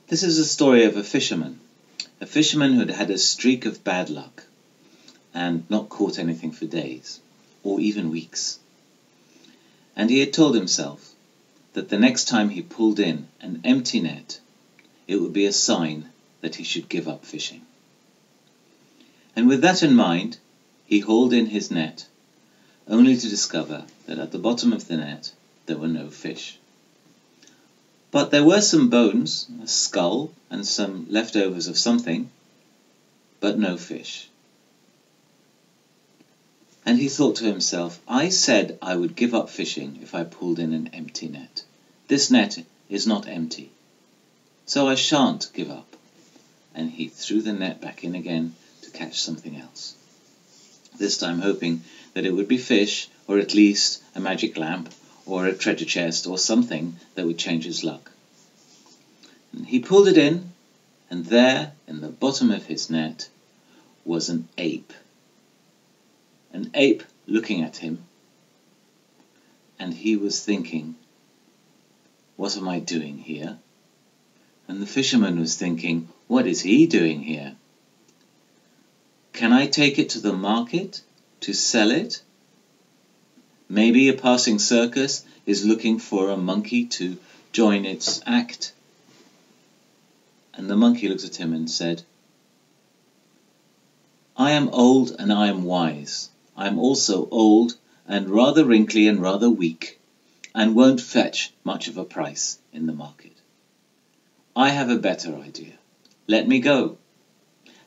This is a story of a fisherman who had had a streak of bad luck and not caught anything for days or even weeks. And he had told himself that the next time he pulled in an empty net, it would be a sign that he should give up fishing. And with that in mind, he hauled in his net, only to discover that at the bottom of the net there were no fish. But there were some bones, a skull, and some leftovers of something, but no fish. And he thought to himself, I said I would give up fishing if I pulled in an empty net. This net is not empty, so I shan't give up. And he threw the net back in again to catch something else, this time hoping that it would be fish, or at least a magic lamp, or a treasure chest, or something that would change his luck. And he pulled it in, and there, in the bottom of his net, was an ape. An ape looking at him, and he was thinking, what am I doing here? And the fisherman was thinking, what is he doing here? Can I take it to the market to sell it? Maybe a passing circus is looking for a monkey to join its act. And the monkey looked at him and said, I am old and I am wise. I am also old and rather wrinkly and rather weak, and won't fetch much of a price in the market. I have a better idea. Let me go.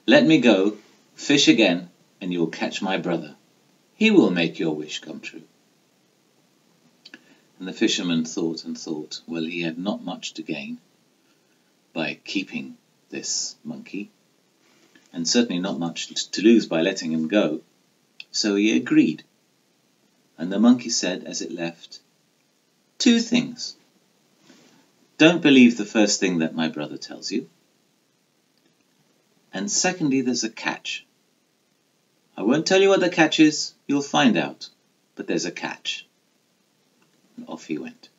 Let me go, fish again, and you will catch my brother. He will make your wish come true. And the fisherman thought and thought, well, he had not much to gain by keeping this monkey, and certainly not much to lose by letting him go. So he agreed. And the monkey said as it left, 2 things. Don't believe the first thing that my brother tells you. And secondly, there's a catch. I won't tell you what the catch is, you'll find out, but there's a catch. And off he went.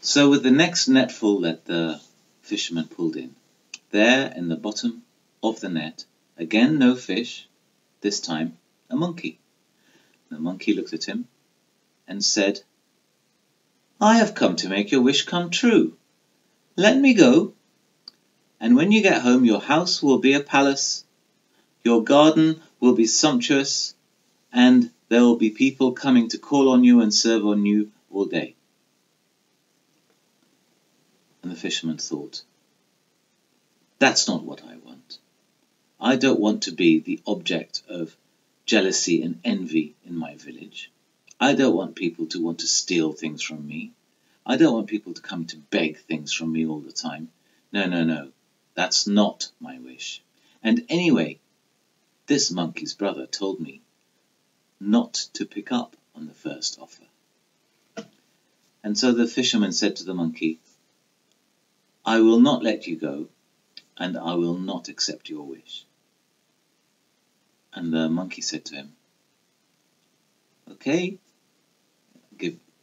So with the next netful that the fisherman pulled in, there in the bottom of the net, again no fish, this time a monkey. The monkey looked at him and said, I have come to make your wish come true. Let me go, and when you get home your house will be a palace, your garden will be sumptuous, and there will be people coming to call on you and serve on you all day. And the fisherman thought, that's not what I want. I don't want to be the object of jealousy and envy in my village. I don't want people to want to steal things from me. I don't want people to come to beg things from me all the time. No. That's not my wish. And anyway, this monkey's brother told me not to pick up on the first offer. And so the fisherman said to the monkey, I will not let you go, and I will not accept your wish. And the monkey said to him, okay,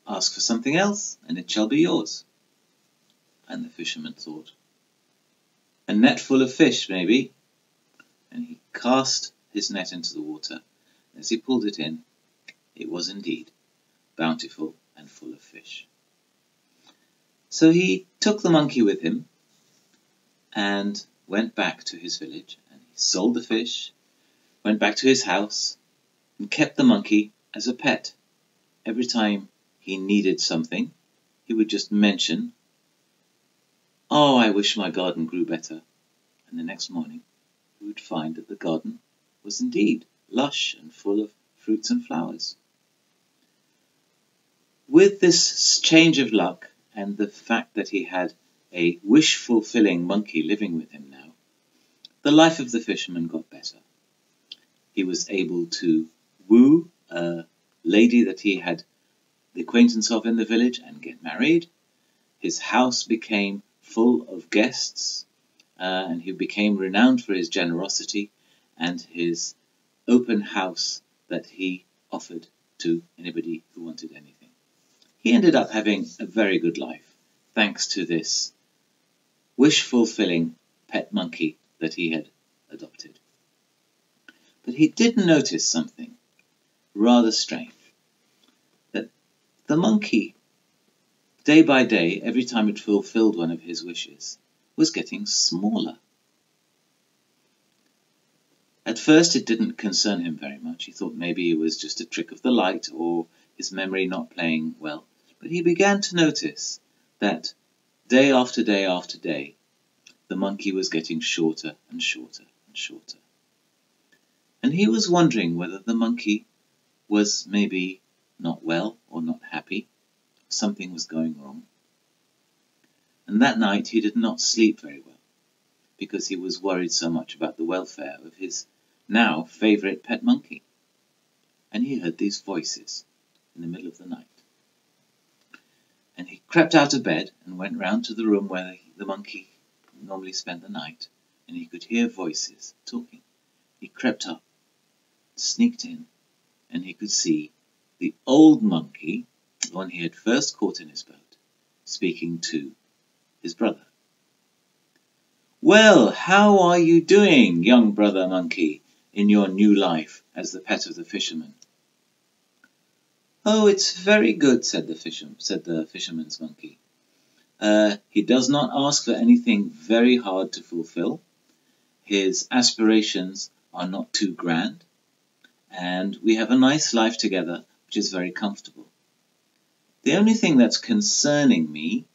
ask for something else, and it shall be yours. And the fisherman thought, a net full of fish, maybe. And he cast his net into the water. As he pulled it in, it was indeed bountiful and full of fish. So he took the monkey with him and went back to his village, and he sold the fish, went back to his house, and kept the monkey as a pet. Every time he needed something, he would just mention, oh, I wish my garden grew better. And the next morning, he would find that the garden was indeed lush and full of fruits and flowers. With this change of luck and the fact that he had a wish-fulfilling monkey living with him now, the life of the fisherman got better. He was able to woo a lady that he had the acquaintance of in the village and get married. His house became full of guests, and he became renowned for his generosity and his open house that he offered to anybody who wanted anything. He ended up having a very good life, thanks to this wish-fulfilling pet monkey that he had adopted. But he did notice something rather strange, that the monkey, day by day, every time it fulfilled one of his wishes, was getting smaller. At first it didn't concern him very much. He thought maybe it was just a trick of the light or his memory not playing well. But he began to notice that day after day after day, the monkey was getting shorter and shorter and shorter. And he was wondering whether the monkey was maybe not well or not happy. Something was going wrong. And that night he did not sleep very well, because he was worried so much about the welfare of his now favourite pet monkey. And he heard these voices in the middle of the night. And he crept out of bed and went round to the room where the monkey normally spent the night, and he could hear voices talking. He crept up, sneaked in, and he could see the old monkey, the one he had first caught in his boat, speaking to his brother. "Well, how are you doing, young brother monkey, in your new life as the pet of the fisherman?" "Oh, it's very good," said the fisherman's monkey. He does not ask for anything very hard to fulfill. His aspirations are not too grand, and we have a nice life together, which is very comfortable. The only thing that's concerning me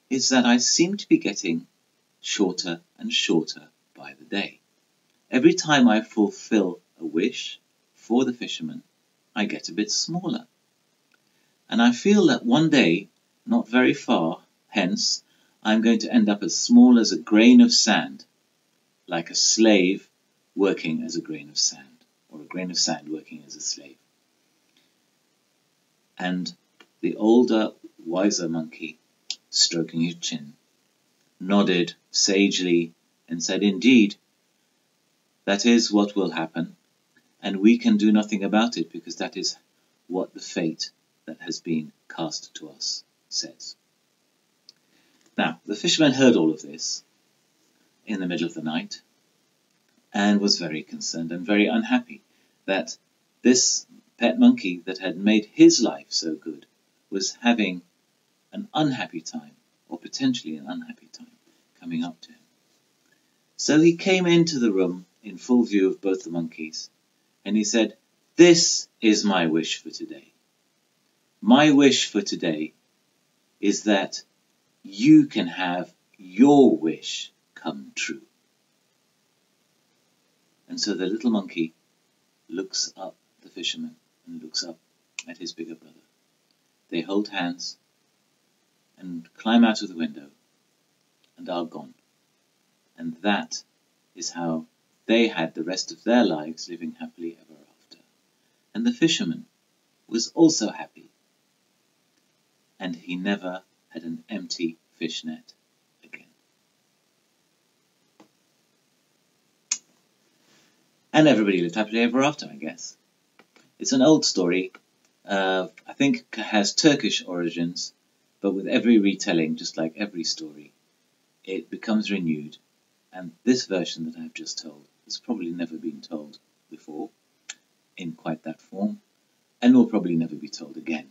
is that I seem to be getting shorter and shorter by the day. Every time I fulfill a wish for the fisherman, I get a bit smaller. And I feel that one day, not very far hence, I'm going to end up as small as a grain of sand, like a slave working as a grain of sand, or a grain of sand working as a slave. And the older, wiser monkey, stroking his chin, nodded sagely and said, "Indeed, that is what will happen, and we can do nothing about it, because that is what the fate that has been cast to us says." Now, the fisherman heard all of this in the middle of the night and was very concerned and very unhappy that this pet monkey that had made his life so good was having an unhappy time, or potentially an unhappy time, coming up to him. So he came into the room in full view of both the monkeys, and he said, "This is my wish for today. My wish for today is that you can have your wish come true." And so the little monkey looks up at the fisherman and looks up at his bigger brother. They hold hands and climb out of the window and are gone. And that is how they had the rest of their lives, living happily ever after. And the fisherman was also happy, and he never had an empty fish net again. And everybody lived happily ever after, I guess. It's an old story. I think it has Turkish origins, but with every retelling, just like every story, it becomes renewed. And this version that I've just told has probably never been told before in quite that form, and will probably never be told again.